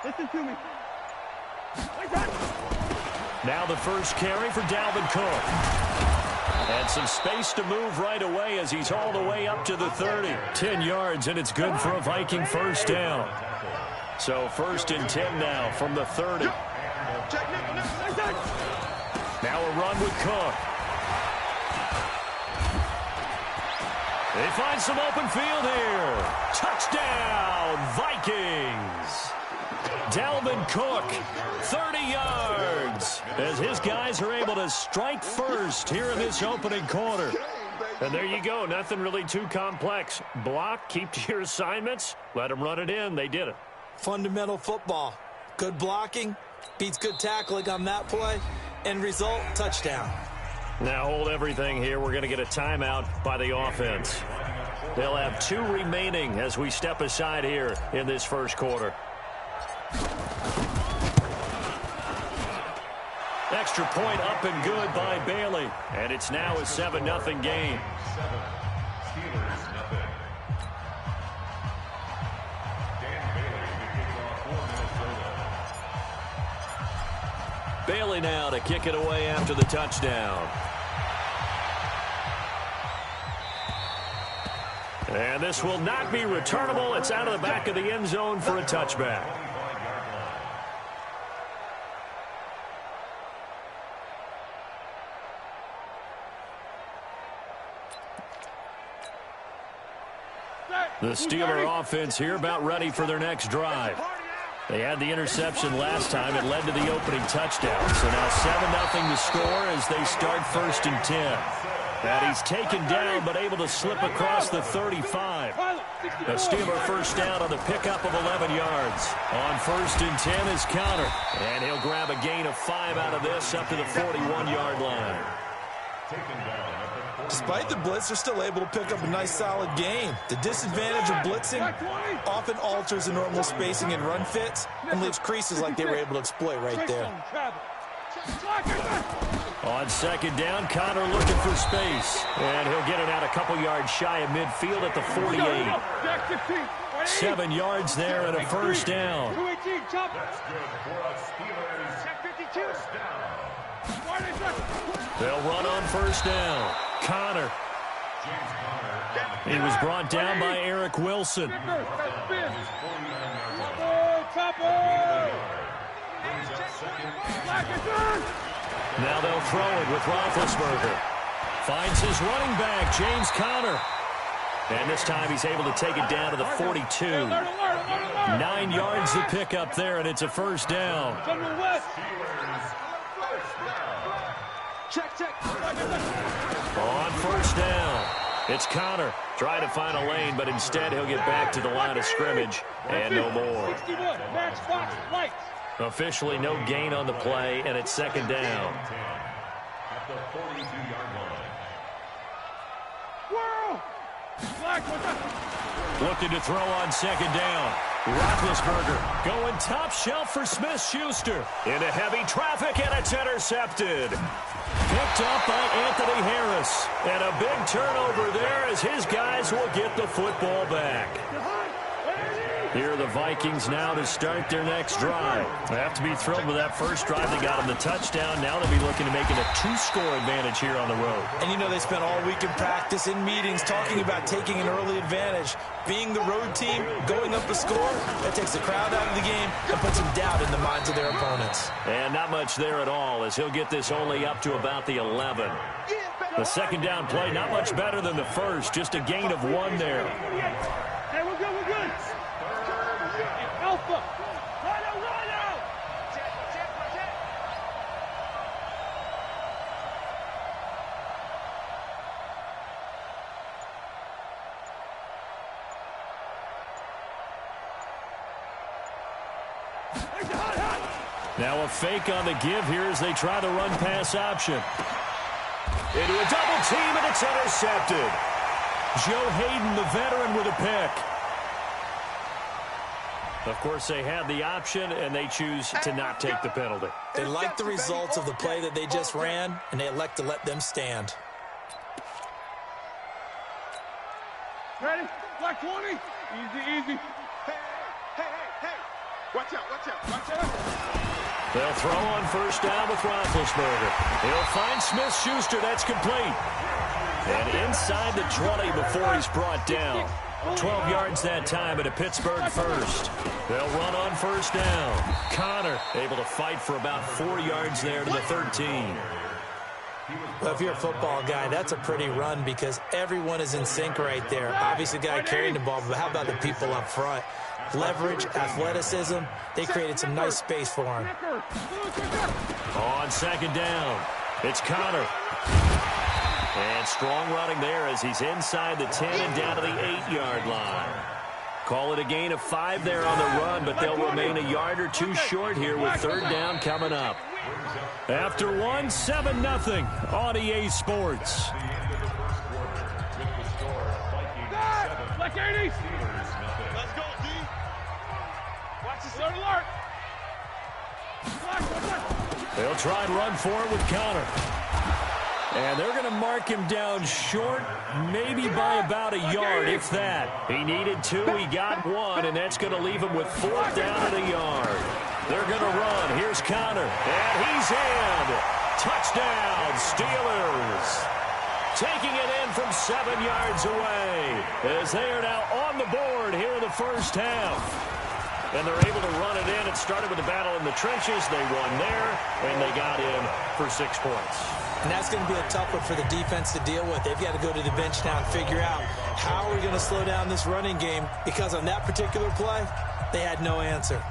Listen to me. Now the first carry for Dalvin Cook. And some space to move right away as he's all the way up to the 30. 10 yards, and it's good for a Viking first down. So 1st and 10 now from the 30. Now a run with Cook. They find some open field here. Touchdown, Vikings. Dalvin Cook, 30 yards, as his guys are able to strike first here in this opening quarter. And there you go, nothing really too complex. Block, keep to your assignments, let them run it in. They did it. Fundamental football. Good blocking, beats good tackling on that play, end result, touchdown. Now hold everything here. We're going to get a timeout by the offense. They'll have 2 remaining as we step aside here in this first quarter. Extra point up and good by Bailey. And it's now a 7-0 game. Bailey now to kick it away after the touchdown. And this will not be returnable. It's out of the back of the end zone for a touchback. The Steeler offense here about ready for their next drive. They had the interception last time. It led to the opening touchdown. So now 7-0 to score as they start 1st and 10. And he's taken down but able to slip across the 35. A Steeler first down on the pickup of 11 yards. On 1st and 10 is Connor. And he'll grab a gain of 5 out of this up to the 41-yard line. Despite the blitz, they're still able to pick up a nice solid gain. The disadvantage of blitzing often alters the normal spacing and run fits and leaves creases like they were able to exploit right there. On 2nd down, Connor looking for space. And he'll get it out a couple yards shy of midfield at the 48. 7 yards there and a first down. They'll run on 1st down. Connor. He was brought down by Eric Wilson. Now they'll throw it with Roethlisberger. Finds his running back, James Conner. And this time he's able to take it down to the 42. 9 yards to pick up there, and it's a first down. On 1st down, it's Connor trying to find a lane, but instead he'll get back to the line of scrimmage and no more. Officially no gain on the play, and it's 2nd down. Looking to throw on 2nd down. Roethlisberger going top shelf for Smith-Schuster. Into heavy traffic, and it's intercepted. Picked up by Anthony Harris. And a big turnover there as his guys will get the football back. Here are the Vikings now to start their next drive. They have to be thrilled with that first drive. They got them the touchdown. Now they'll be looking to make it a 2-score advantage here on the road. And you know they spent all week in practice, in meetings, talking about taking an early advantage. Being the road team, going up a score, that takes the crowd out of the game and puts some doubt in the minds of their opponents. And not much there at all as he'll get this only up to about the 11. The 2nd down play, not much better than the first. Just a gain of 1 there. Hey, we're good, we're good. Alpha. Run out. Now a fake on the give here as they try the run-pass option. Into a double team, and it's intercepted. Joe Hayden, the veteran, with a pick. Of course, they had the option, and they choose to not take the penalty. They like the results of the play that they just ran, and they elect to let them stand. Ready? Black 20. Easy, easy. Hey. Watch out, watch out, watch out. They'll throw on first down with Roethlisberger. He'll find Smith-Schuster. That's complete. And inside the 20 before he's brought down. 12 yards that time at a Pittsburgh first. They'll run on first down. Connor able to fight for about 4 yards there to the 13. Well, if you're a football guy, that's a pretty run because everyone is in sync right there. Obviously, the guy carrying the ball, but how about the people up front? Leverage, athleticism, they created some nice space for him. On second down, it's Connor. And strong running there as he's inside the 10 and down to the 8-yard line. Call it a gain of 5 there on the run, but they'll remain a yard or two short here with third down coming up. After one, 7-0 on EA Sports. Black 80s. Let's go, D. Watch this alert. They'll try and run for it with Connor. And they're going to mark him down short, maybe by about a yard, if that. He needed 2, he got 1, and that's going to leave him with 4th down at a yard. They're going to run. Here's Connor, and he's in. Touchdown, Steelers. Taking it in from 7 yards away as they are now on the board here in the first half. And they're able to run it in. It started with a battle in the trenches. They won there, and they got in for 6 points. And that's going to be a tough one for the defense to deal with. They've got to go to the bench now and figure out how we're going to slow down this running game because on that particular play, they had no answer.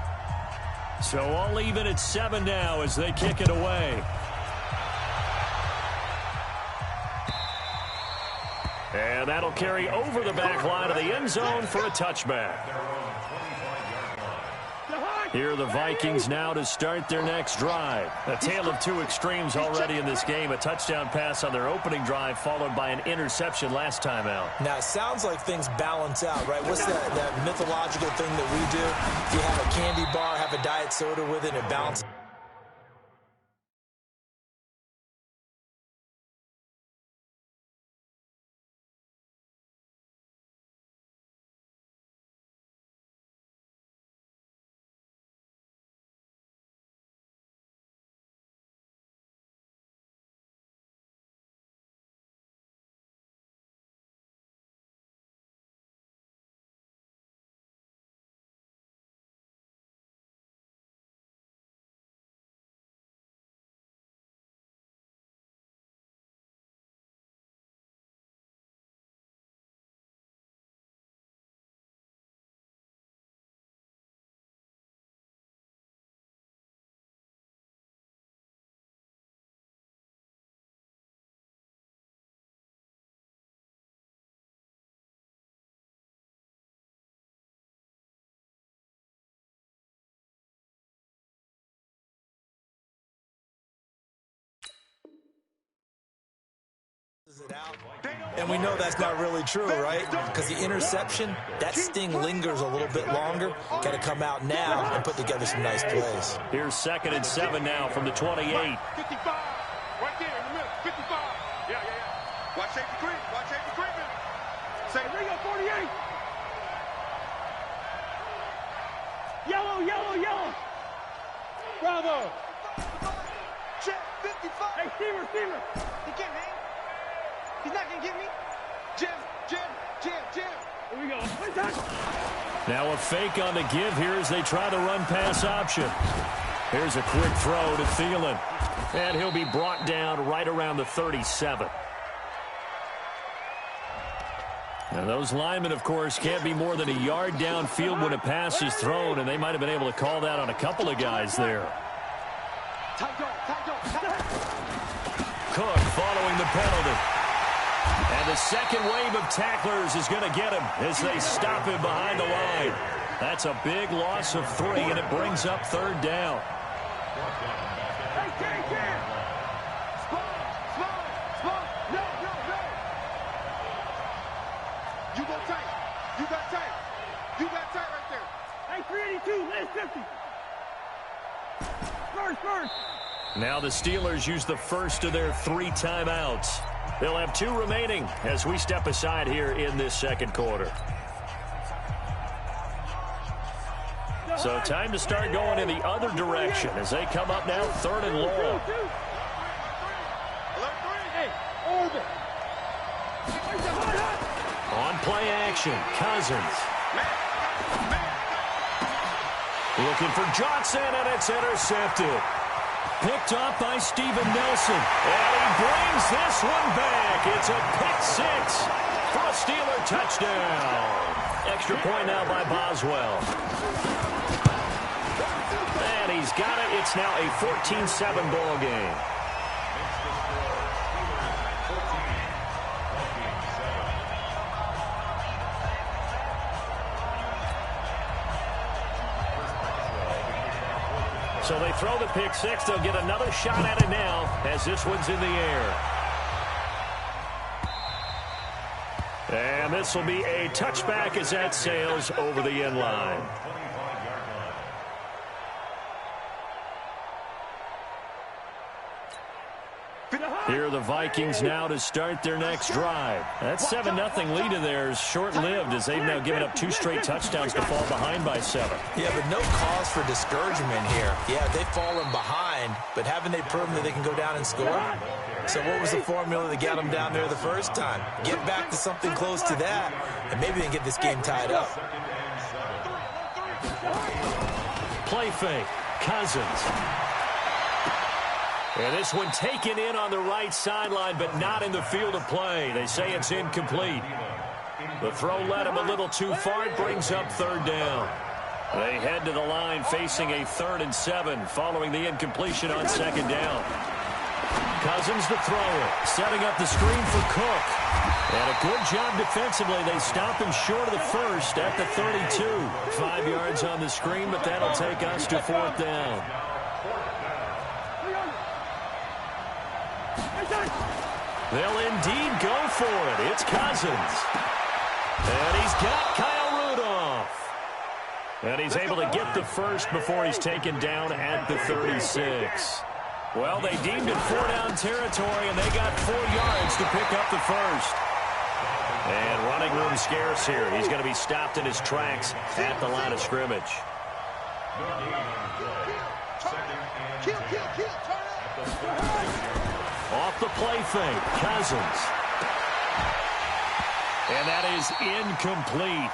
So all even at 7 now as they kick it away. And that'll carry over the back line of the end zone for a touchback. Here are the Vikings now to start their next drive. A tale of 2 extremes already in this game. A touchdown pass on their opening drive followed by an interception last time out. Now, it sounds like things balance out, right? What's that mythological thing that we do? If you have a candy bar, have a diet soda with it, it balances. It out. And we know that's not really true, right? Because the interception, that sting lingers a little bit longer. Got to come out now and put together some nice plays. Here's 2nd and 7 now from the 28. 55. Right there in the middle. 55. Yeah. Watch safety creep. Watch safety creeping. Say, Bring up 48. Yellow. Bravo. check 55. Hey, Steamer. He can't hang. He's not going to get me. Jim. Here we go. One touch. Now a fake on the give here as they try the run-pass option. Here's a quick throw to Thielen. And he'll be brought down right around the 37. And those linemen, of course, can't be more than a yard downfield when a pass is thrown, and they might have been able to call that on a couple of guys there. Cook following the penalty. And the second wave of tacklers is going to get him as they stop him behind the line. That's a big loss of 3, and it brings up 3rd down. You got tight right there. Hey, 382, last 50. First. Now the Steelers use the first of their 3 timeouts. They'll have 2 remaining as we step aside here in this second quarter. So time to start going in the other direction as they come up now 3rd and long. On play action, Cousins. Looking for Johnson, and it's intercepted. Picked up by Steven Nelson. And he brings this one back. It's a pick 6 for a Steeler touchdown. Extra point now by Boswell. And he's got it. It's now a 14-7 ball game. So they throw the pick 6. They'll get another shot at it now as this one's in the air. And this will be a touchback as that sails over the end line. Here are the Vikings now to start their next drive. That 7-0 lead of theirs short-lived as they've now given up 2 straight touchdowns to fall behind by 7. Yeah, but no cause for discouragement here. Yeah, they've fallen behind, but haven't they proven that they can go down and score? So what was the formula that got them down there the first time? Get back to something close to that, and maybe they can get this game tied up. Play fake. Cousins. And this one taken in on the right sideline, but not in the field of play. They say it's incomplete. The throw led him a little too far. It brings up 3rd down. They head to the line facing a 3rd and 7 following the incompletion on 2nd down. Cousins the thrower, setting up the screen for Cook. And a good job defensively. They stop him short of the first at the 32. 5 yards on the screen, but that'll take us to 4th down. They'll indeed go for it. It's Cousins. And he's got Kyle Rudolph. And he's able to get the first before he's taken down at the 36. Well, they deemed it 4-down territory, and they got 4 yards to pick up the first. And running room scarce here. He's going to be stopped in his tracks at the line of scrimmage. Off the play fake, Cousins. And that is incomplete.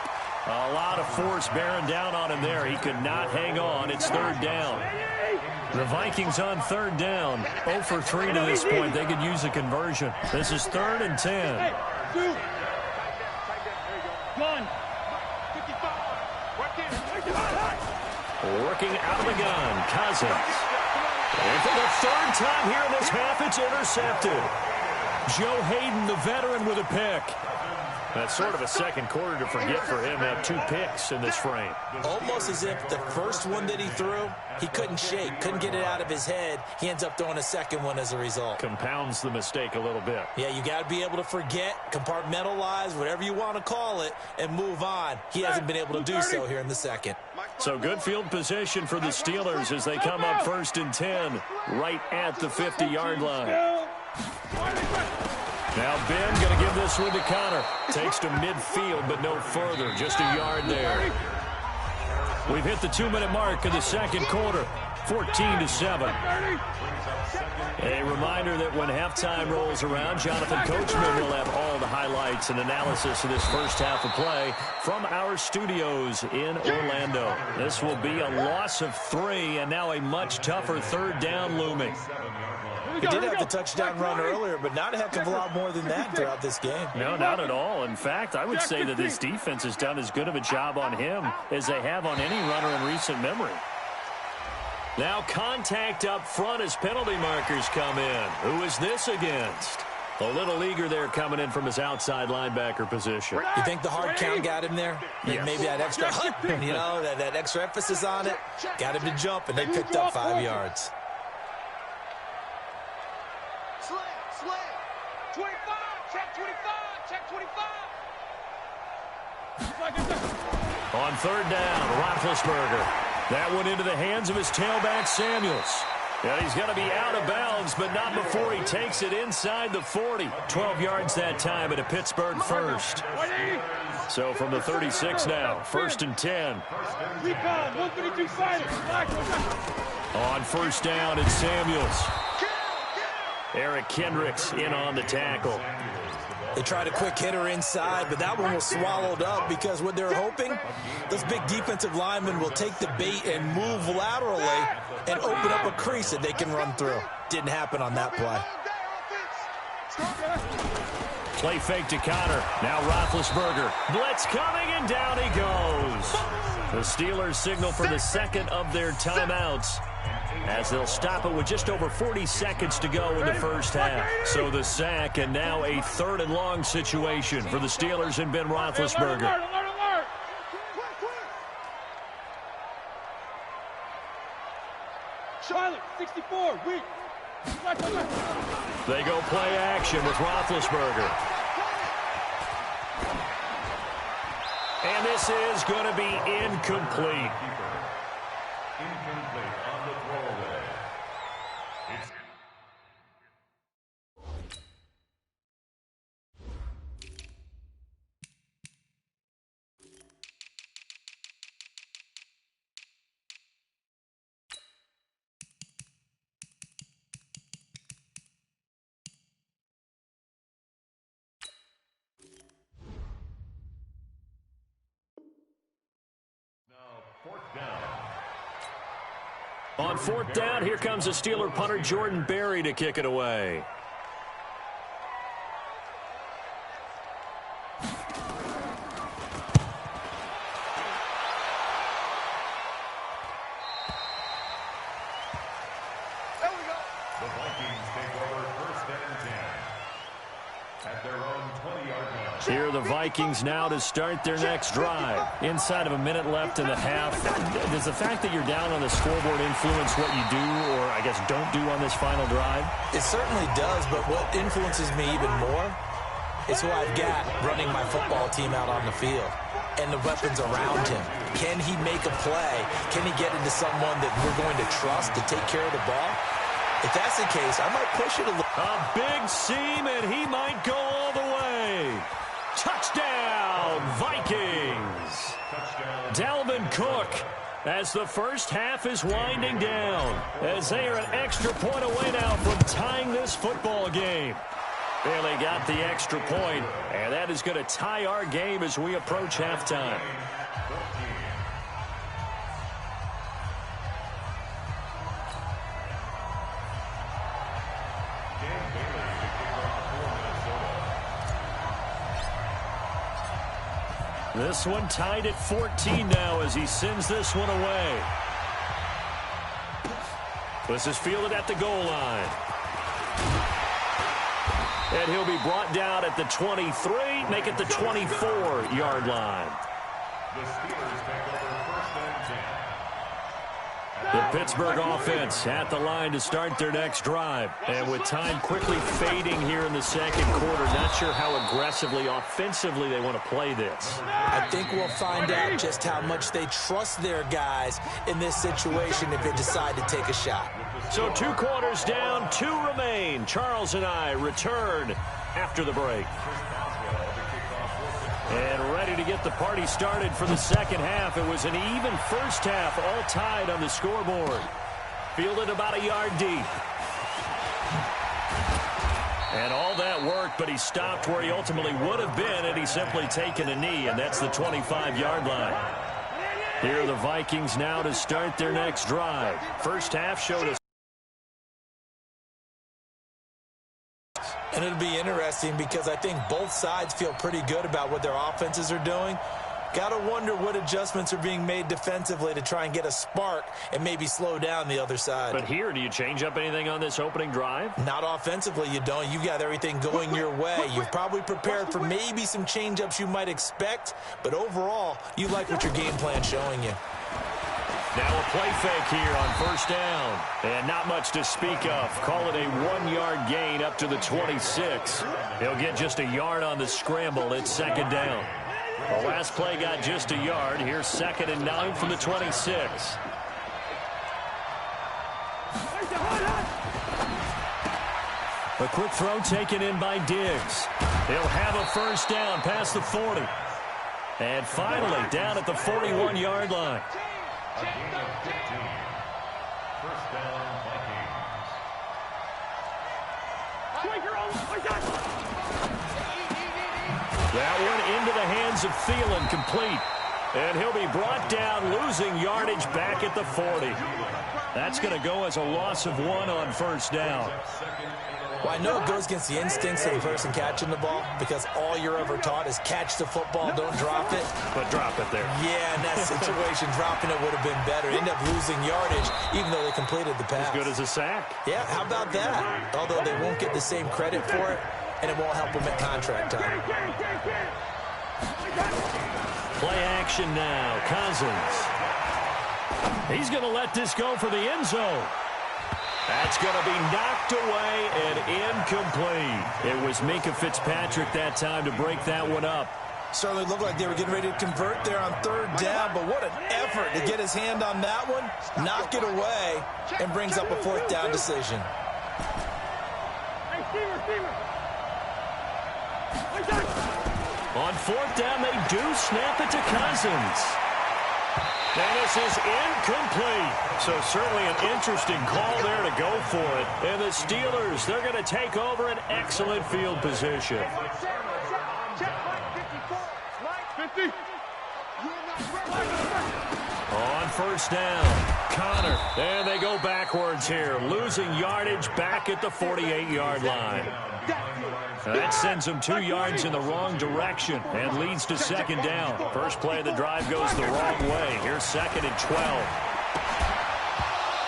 A lot of force bearing down on him there. He could not hang on. It's 3rd down. The Vikings on 3rd down. 0 for 3 to this point. They could use a conversion. This is 3rd and 10. Working out of the gun, Cousins. And for the 3rd time here in this half, it's intercepted. Joe Hayden, the veteran, with a pick. That's sort of a second quarter to forget for him. Now 2 picks in this frame. Almost as if the first one that he threw, he couldn't shake, couldn't get it out of his head. He ends up throwing a second one as a result. Compounds the mistake a little bit. Yeah, you got to be able to forget, compartmentalize, whatever you want to call it, and move on. He hasn't been able to do so here in the second. So good field position for the Steelers as they come up 1st and 10 right at the 50-yard line. Now Ben going to give this one to Connor. Takes to midfield, but no further. Just a yard there. We've hit the 2-minute mark of the second quarter. 14-7. A reminder that when halftime rolls around, Jonathan Coachman will have all the highlights and analysis of this first half of play from our studios in Orlando. This will be a loss of 3 and now a much tougher 3rd down looming. He did have the touchdown run earlier, but not a heck of a lot more than that throughout this game. No, not at all. In fact, I would say that this defense has done as good of a job on him as they have on any runner in recent memory. Now contact up front as penalty markers come in. Who is this against? A little eager there coming in from his outside linebacker position. You think the hard count got him there? Yes. Maybe that extra, you know, that extra emphasis on it got him to jump, and they picked up 5 yards. Slam. 25. Check 25. Check 25. On 3rd down, Roethlisberger. That one into the hands of his tailback, Samuels. And he's going to be out of bounds, but not before he takes it inside the 40. 12 yards that time at a Pittsburgh first. So from the 36 now, 1st and 10. Recon, 132 fighters. On first down, it's Samuels. Eric Kendricks in on the tackle. They tried a quick hitter inside, but that one was swallowed up because what they're hoping, those big defensive linemen will take the bait and move laterally and open up a crease that they can run through. Didn't happen on that play. Play fake to Connor. Now Roethlisberger. Blitz coming, and down he goes. The Steelers signal for the second of their timeouts, as they'll stop it with just over 40 seconds to go in the first half. So the sack, and now a 3rd and long situation for the Steelers and Ben Roethlisberger. Charlotte, 64, weak. They go play action with Roethlisberger. And this is going to be incomplete. Incomplete on the throwaway. On 4th down, here comes the Steeler punter Jordan Berry to kick it away. There we go. The Vikings take over 1st and 10 at their own 20-yard line. Here are the Vikings now to start their next drive. Inside of a minute left in the half. Does the fact that you're down on the scoreboard influence what you do, or I guess don't do on this final drive? It certainly does, but what influences me even more is who I've got running my football team out on the field and the weapons around him. Can he make a play? Can he get into someone that we're going to trust to take care of the ball? If that's the case, I might push it a little. A big seam, and he might go all the way. Touchdown, Vikings. Dalvin Cook, as the first half is winding down, as they are an extra point away now from tying this football game. They got the extra point, and that is going to tie our game as we approach halftime. This one tied at 14 now as he sends this one away. This is fielded at the goal line. And he'll be brought down at the 23, make it the 24-yard line. The Steelers take over 1st and 10. The Pittsburgh offense at the line to start their next drive. And with time quickly fading here in the second quarter, not sure how aggressively, offensively they want to play this. I think we'll find out just how much they trust their guys in this situation if they decide to take a shot. So 2 quarters down, 2 remain. Charles and I return after the break. And ready to get the party started for the second half. It was an even first half, all tied on the scoreboard. Fielded about a yard deep. And all that worked, but he stopped where he ultimately would have been had he simply taken a knee, and that's the 25-yard line. Here are the Vikings now to start their next drive. First half showed us. And it'll be interesting because I think both sides feel pretty good about what their offenses are doing. Got to wonder what adjustments are being made defensively to try and get a spark and maybe slow down the other side. But here, do you change up anything on this opening drive? Not offensively, you don't. You got everything going your way. You've probably prepared for maybe some change-ups you might expect, but overall, you like what your game plan's showing you. Now a play fake here on first down. And not much to speak of. Call it a 1-yard gain up to the 26. He'll get just a yard on the scramble. It's second down. The last play got just a yard. Here's 2nd and 9 from the 26. A quick throw taken in by Diggs. He'll have a first down past the 40. And finally, down at the 41-yard line. First down, Vikings. That one into the hands of Thielen, complete. And he'll be brought down, losing yardage back at the 40. That's going to go as a loss of 1 on first down. Well, I know it goes against the instincts of the person catching the ball because all you're ever taught is catch the football, don't drop it. But drop it there. Yeah, in that situation, dropping it would have been better. End up losing yardage, even though they completed the pass. As good as a sack. Yeah, how about that? Although they won't get the same credit for it, and it won't help them at contract time. Play action now. Cousins. He's going to let this go for the end zone. That's going to be knocked away and incomplete. It was Minkah Fitzpatrick that time to break that one up. Certainly looked like they were getting ready to convert there on third down, but what an effort to get his hand on that one, knock it away, and brings up a fourth down decision. On fourth down, they do snap it to Cousins. And this is incomplete. So certainly an interesting call there to go for it. And the Steelers, they're going to take over an excellent field position. On first down, Connor. And they go backwards here, losing yardage back at the 48-yard line. That sends them 2 yards in the wrong direction and leads to second down. First play of the drive goes the wrong way. Here's 2nd and 12.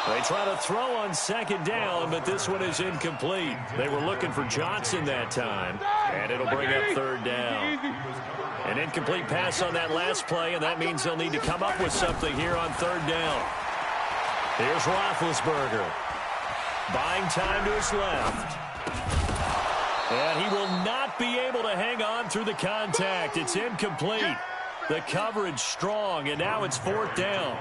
They try to throw on second down, but this one is incomplete. They were looking for Johnson that time, and it'll bring up third down. An incomplete pass on that last play, and that means they'll need to come up with something here on third down. Here's Roethlisberger. Buying time to his left. And he will not be able to hang on through the contact. It's incomplete. The coverage strong, and now it's fourth down.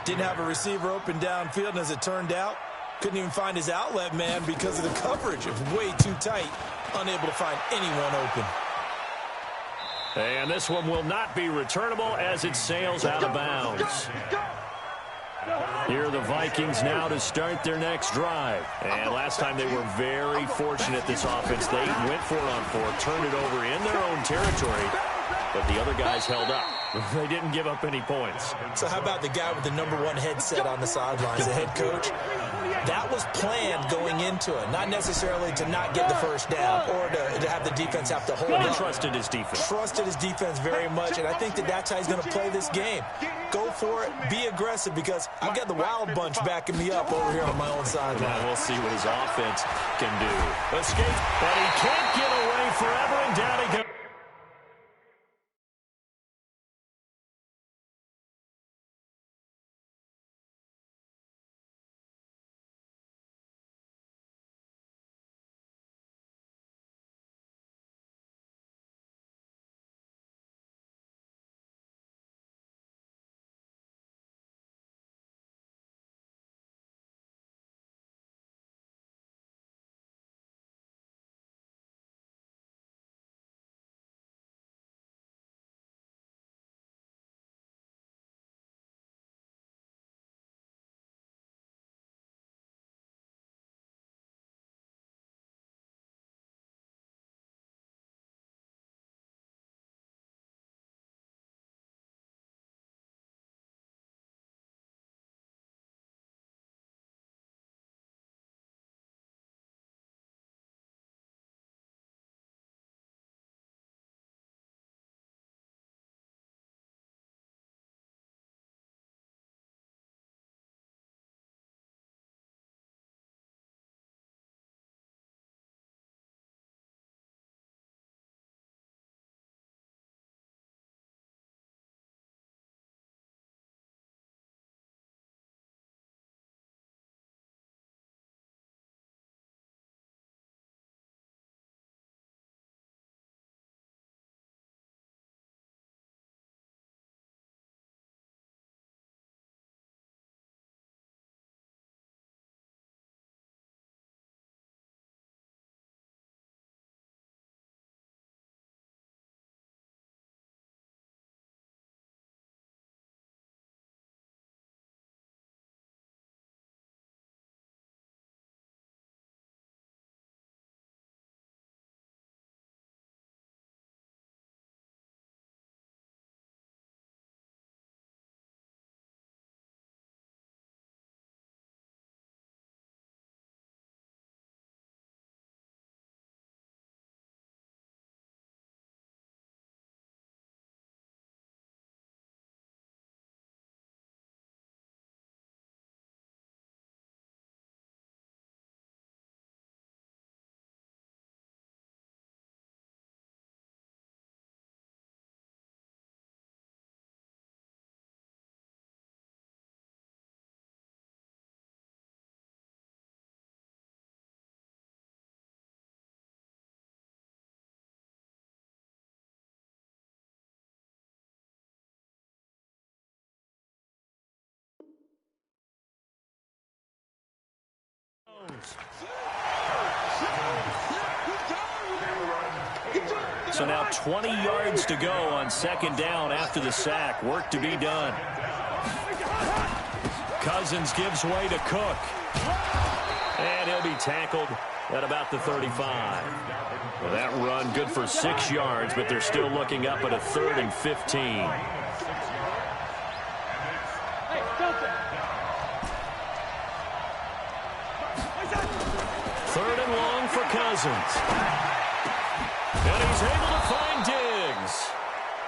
Didn't have a receiver open downfield, and as it turned out, couldn't even find his outlet man because of the coverage. It was way too tight, unable to find anyone open. And this one will not be returnable as it sails out of bounds. Here are the Vikings now to start their next drive. And last time they were very fortunate, this offense. They went for it on 4, turned it over in their own territory, but the other guys held up. They didn't give up any points. So how about the guy with the #1 headset on the sidelines, the head coach? That was planned going into it, not necessarily to not get the first down or to have the defense have to hold up. Trusted his defense. Trusted his defense very much, and I think that's how he's going to play this game. Go for it, be aggressive, because I've got the Wild Bunch backing me up over here on my own sideline. Now we'll see what his offense can do. Escape, but he can't get away forever, and down he goes. So now 20 yards to go on second down after the sack. Work to be done. Cousins gives way to Cook. And he'll be tackled at about the 35. Well, that run good for 6 yards, but they're still looking up at a 3rd and 15. Third and long for Cousins. And he's able to find Diggs.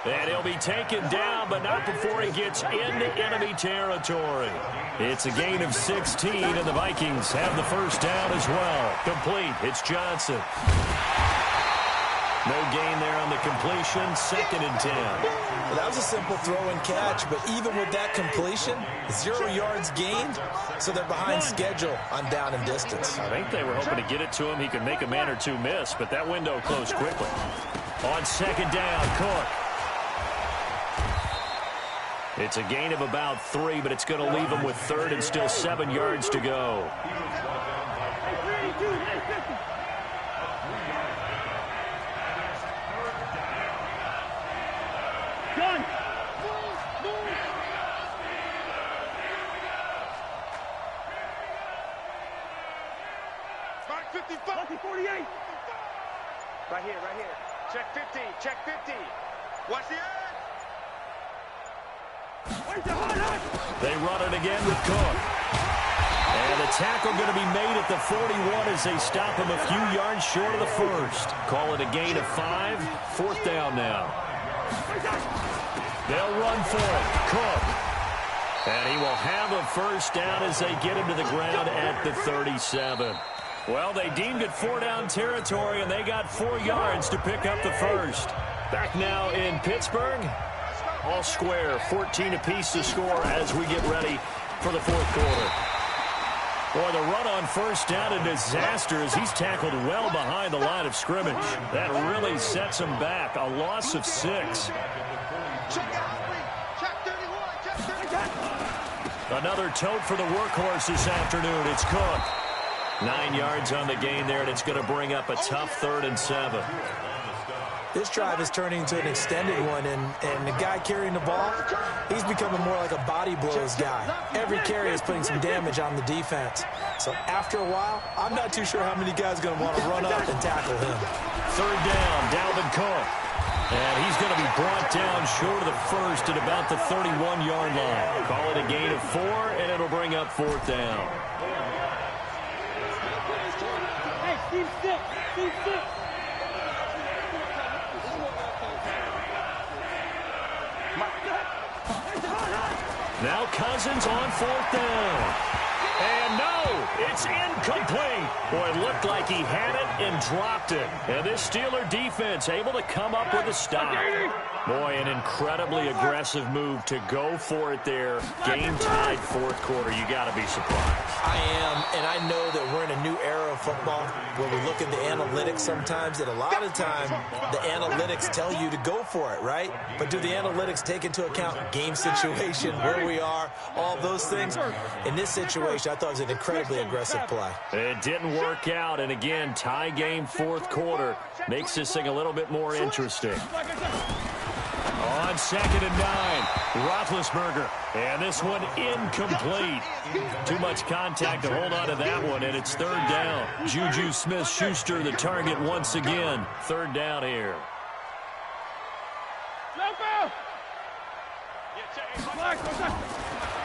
And he'll be taken down, but not before he gets into enemy territory. It's a gain of 16, and the Vikings have the first down as well. Complete. It's Johnson. No gain there on the completion. 2nd and 10. Well, that was a simple throw and catch, but even with that completion, 0 yards gained, so they're behind schedule on down and distance. I think they were hoping to get it to him. He could make a man or two miss, but that window closed quickly. On 2nd down, Cook. It's a gain of about 3, but it's going to leave him with 3rd and still 7 yards to go. Gun! 55! 48! Right here. Check 50. Check 50. Watch the edge. They run it again with Cook. And the tackle going to be made at the 41 as they stop him a few yards short of the first. Call it a gain of 5. 4th down now. They'll run for it. Cook. And he will have a first down as they get him to the ground at the 37. Well, they deemed it 4-down territory, and they got 4 yards to pick up the first. Back now in Pittsburgh. All square, 14 apiece to score as we get ready for the 4th quarter. Boy, the run on first down, a disaster as he's tackled well behind the line of scrimmage. That really sets him back. A loss of 6. Another tote for the workhorse this afternoon. It's Cook. 9 yards on the gain there, and it's going to bring up a tough 3rd and 7. This drive is turning into an extended one, and the guy carrying the ball, he's becoming more like a body blows guy. Every carry is putting some damage on the defense. So after a while, I'm not too sure how many guys are going to want to run up and tackle him. 3rd down, Dalvin Cook. And he's going to be brought down short of the first at about the 31-yard line. Call it a gain of 4, and it'll bring up 4th down. Hey, team 6! Team 6! Now Cousins on 4th down. And no, it's incomplete. Boy, it looked like he had it and dropped it. And this Steeler defense able to come up with a stop. Boy, an incredibly aggressive move to go for it there. Game-tied 4th quarter. You got to be surprised. I am, and I know that we're in a new era of football where we look at the analytics sometimes, and a lot of time the analytics tell you to go for it, right? But do the analytics take into account game situation, where we are, all those things? In this situation, I thought it was an incredibly aggressive play. It didn't work out, and again, tie game 4th quarter makes this thing a little bit more interesting. On 2nd and 9, Roethlisberger, and this one incomplete. Too much contact to hold on to that one, and it's 3rd down. Juju Smith-Schuster, the target once again. 3rd down here.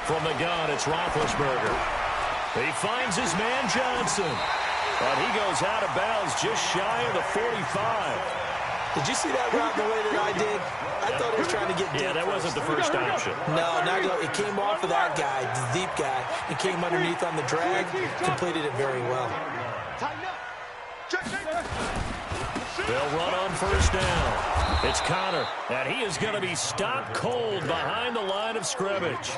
From the gun, it's Roethlisberger. He finds his man Johnson, and he goes out of bounds just shy of the 45. Did you see that route the way that I did? I thought he was trying to get deep. Yeah, that wasn't the first option. No, not go. It came off of that guy, the deep guy. It came underneath on the drag, completed it very well. They'll run on first down. It's Connor, and he is going to be stopped cold behind the line of scrimmage.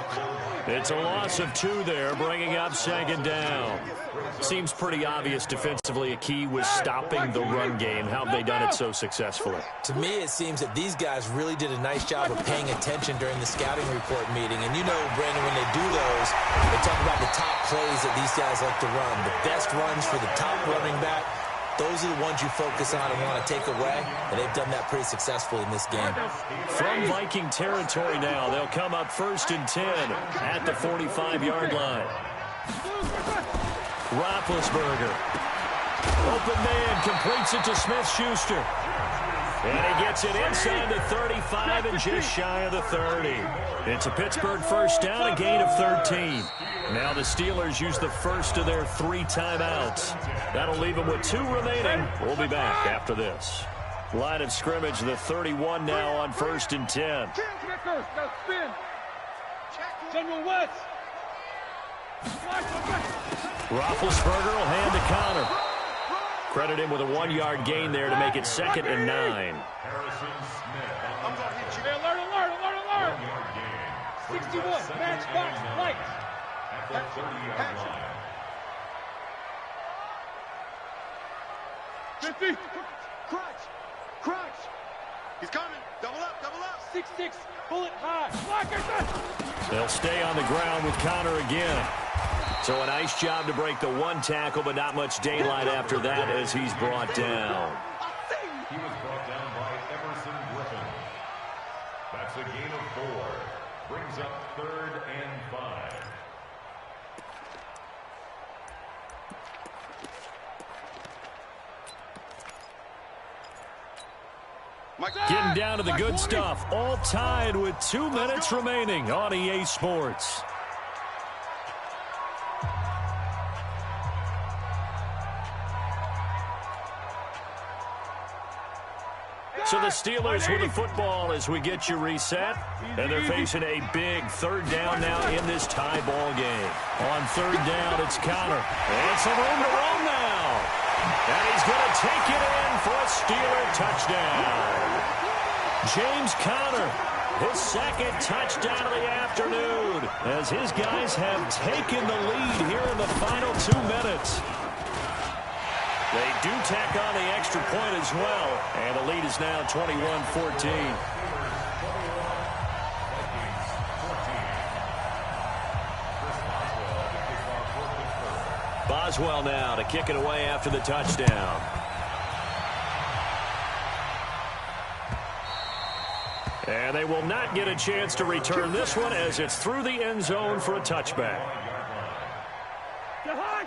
It's a loss of 2 there, bringing up second down. Seems pretty obvious defensively a key was stopping the run game. How have they done it so successfully? To me, it seems that these guys really did a nice job of paying attention during the scouting report meeting. And you know, Brandon, when they do those, they talk about the top plays that these guys like to run. The best runs for the top running back. Those are the ones you focus on and want to take away, and they've done that pretty successfully in this game. From Viking territory now, they'll come up 1st and 10 at the 45-yard line. Roethlisberger. Open man completes it to Smith-Schuster. And he gets it inside the 35 and just shy of the 30. It's a Pittsburgh first down, a gain of 13. Now the Steelers use the first of their 3 timeouts. That'll leave them with 2 remaining. We'll be back after this. Line of scrimmage, the 31 now on 1st and 10. General West. Roethlisberger will hand to Connor. Credit him with a 1-yard gain there to make it 2nd and 9. Hey, alert, alert, alert, alert. 61, matchbox, light. 50. Crunch. He's coming. Double up, double up. 6-6, bullet high. Blocker. They'll stay on the ground with Connor again. So a nice job to break the 1 tackle, but not much daylight after that as he's brought down. He was brought down by Emerson Griffin. That's a gain of 4. Brings up 3rd and 5. Getting down to the good stuff. All tied with 2 minutes remaining on EA Sports. So the Steelers with the football as we get you reset. And they're facing a big 3rd down now in this tie ball game. On 3rd down, it's Connor. And some room to roam now. And he's going to take it in for a Steeler touchdown. James Conner, his 2nd touchdown of the afternoon, as his guys have taken the lead here in the final 2 minutes. They do tack on the extra point as well, and the lead is now 21-14. Boswell now to kick it away after the touchdown. And they will not get a chance to return this one as it's through the end zone for a touchback.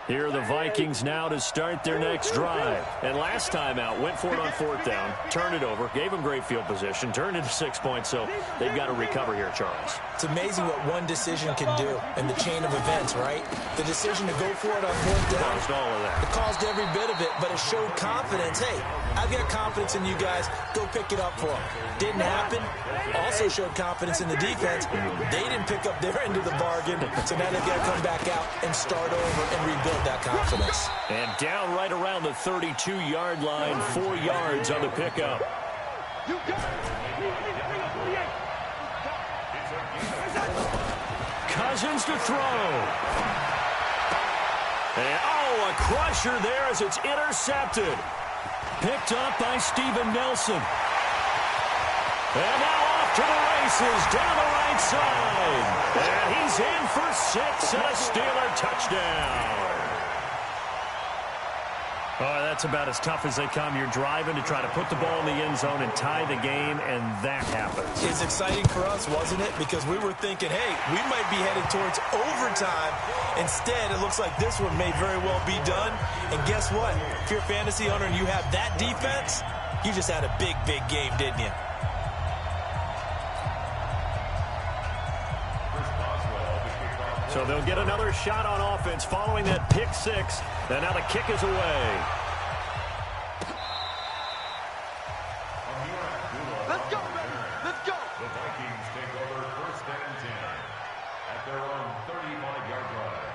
Here are the Vikings now to start their next drive. And last time out, went for it on 4th down, turned it over, gave them great field position, turned into 6 points, so they've got to recover here, Charles. It's amazing what one decision can do in the chain of events, right? The decision to go for it on 4th down. Caused all of that. It caused every bit of it, but it showed confidence. Hey, I've got confidence in you guys. Go pick it up for them. Didn't happen. Also showed confidence in the defense. They didn't pick up their end of the bargain, so now they've got to come back out and start over and rebuild that confidence. And down right around the 32-yard line, 4 yards on the pickup. Cousins to throw. And, oh, a crusher there as it's intercepted. Picked up by Steven Nelson. And now off to the races down the right side. And he's in for 6 and a Steeler touchdown. Oh, that's about as tough as they come. You're driving to try to put the ball in the end zone and tie the game, and that happens. It's exciting for us, wasn't it? Because we were thinking, hey, we might be headed towards overtime. Instead, it looks like this one may very well be done. And guess what? If you're a fantasy owner and you have that defense, you just had a big, big game, didn't you? So they'll get another shot on offense following that pick 6. And now the kick is away. Let's go, baby. Let's go. The Vikings take over 1st and 10 at their own 35-yard line.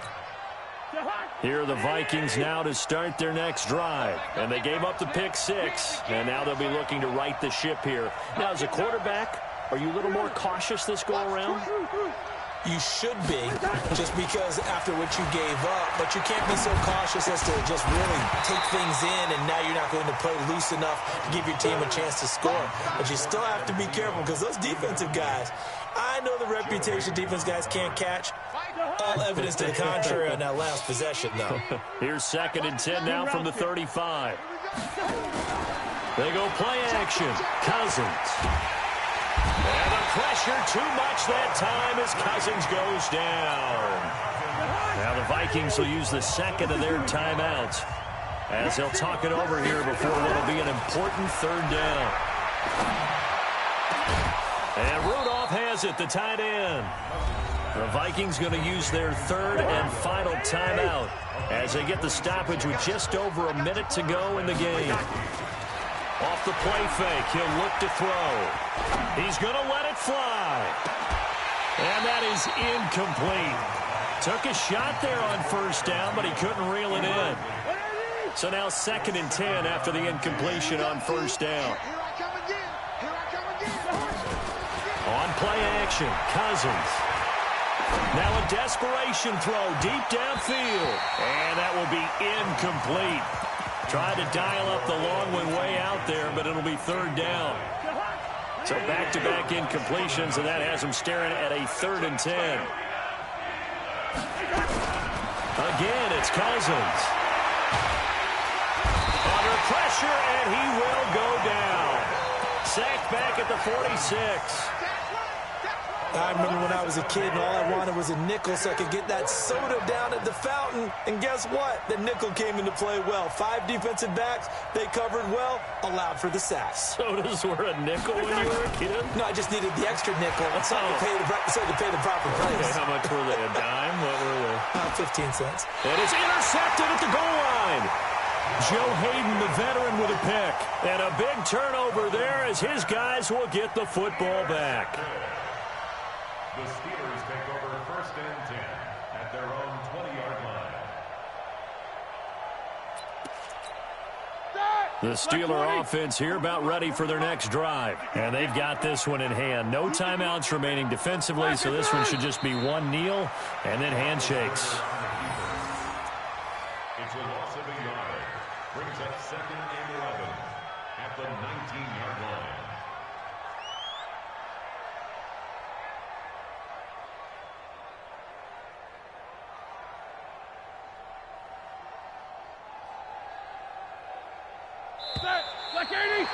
Here are the Vikings now to start their next drive. And they gave up the pick 6, and now they'll be looking to right the ship here. Now, as a quarterback, are you a little more cautious this go-around? You should be, just because after what you gave up, but you can't be so cautious as to just really take things in, and now you're not going to play loose enough to give your team a chance to score. But you still have to be careful, because those defensive guys, I know the reputation defense guys can't catch. All evidence to the contrary on that last possession, though. Here's 2nd and 10 now from the 35. They go play action. Cousins. And the pressure too much that time as Cousins goes down. Now the Vikings will use the 2nd of their timeouts as they'll talk it over here before what will be an important 3rd down. And Rudolph has it, the tight end. The Vikings going to use their 3rd and final timeout as they get the stoppage with just over a minute to go in the game. Off the play fake, he'll look to throw. He's going to let it fly. And that is incomplete. Took a shot there on 1st down, but he couldn't reel it in. So now 2nd and 10 after the incompletion on 1st down. On play action, Cousins. Now a desperation throw deep downfield. And that will be incomplete. Tried to dial up the long one way out there, but it'll be 3rd down. So back-to-back incompletions, and that has him staring at a 3rd and 10. Again, it's Cousins. Under pressure, and he will go down. Sacked back at the 46. I remember when I was a kid and all I wanted was a nickel so I could get that soda down at the fountain. And guess what? The nickel came into play well. 5 defensive backs, they covered well, allowed for the sacks. Sodas were a nickel when you were a kid? No, I just needed the extra nickel so I could pay the proper price. Okay, how much were they? A dime? What were they? 15 cents. And it's intercepted at the goal line. Joe Hayden, the veteran, with a pick. And a big turnover there as his guys will get the football back. The Steelers take over 1st and 10 at their own 20-yard line. The Steeler offense here about ready for their next drive. And they've got this one in hand. No timeouts remaining defensively, so this one should just be one kneel and then handshakes. It's a loss of a yard. Brings up 2nd and 11 at the 19-yard line. Set. Like 80.